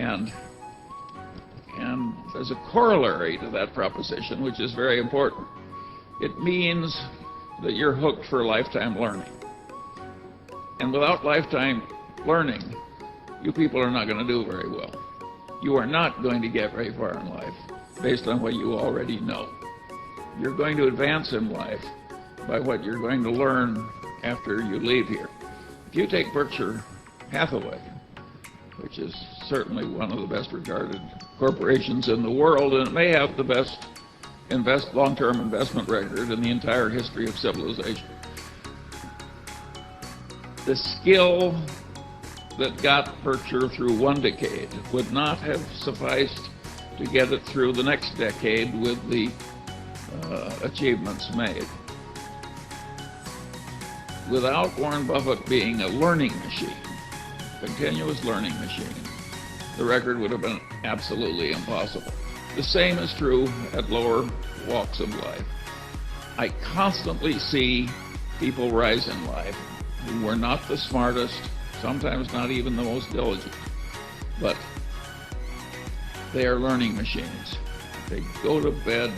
And there's a corollary to that proposition, which is very important. It means that you're hooked for lifetime learning. And without lifetime learning, you people are not going to do very well. You are not going to get very far in life based on what you already know. You're going to advance in life by what you're going to learn after you leave here. If you take Berkshire Hathaway, which is certainly one of the best regarded corporations in the world, and it may have the best long-term investment record in the entire history of civilization. The skill that got Berkshire through one decade would not have sufficed to get it through the next decade with the achievements made. Without Warren Buffett being a learning machine, continuous learning machine, the record would have been absolutely impossible. The same is true at lower walks of life. I constantly see people rise in life who were not the smartest, sometimes not even the most diligent, but they are learning machines. They go to bed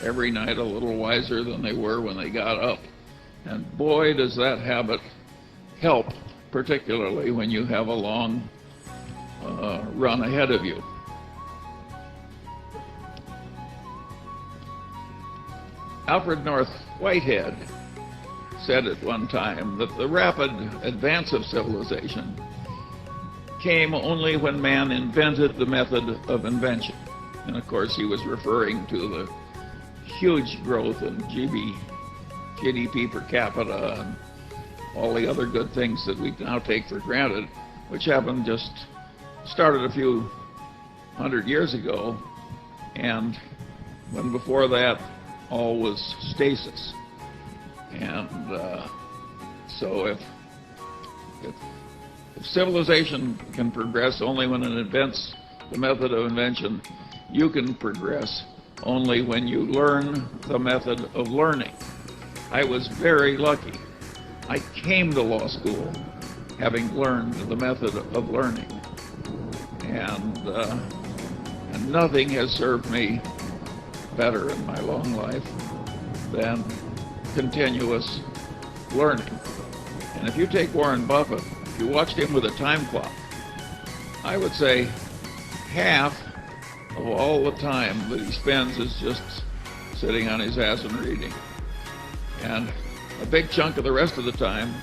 every night a little wiser than they were when they got up. And boy, does that habit help, particularly when you have a long run ahead of you. Alfred North Whitehead said at one time that the rapid advance of civilization came only when man invented the method of invention. And of course he was referring to the huge growth in GDP per capita and all the other good things that we now take for granted, which started a few hundred years ago, and when before that all was stasis. And so if civilization can progress only when it invents the method of invention, you can progress only when you learn the method of learning. I was very lucky. I came to law school having learned the method of learning, and nothing has served me better in my long life than continuous learning. And if you take Warren Buffett, if you watched him with a time clock, I would say half of all the time that he spends is just sitting on his ass and reading. And a big chunk of the rest of the time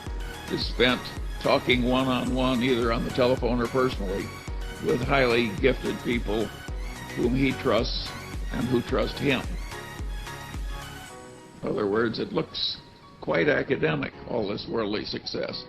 is spent talking one-on-one, either on the telephone or personally, with highly gifted people whom he trusts and who trust him. In other words, it looks quite academic, all this worldly success.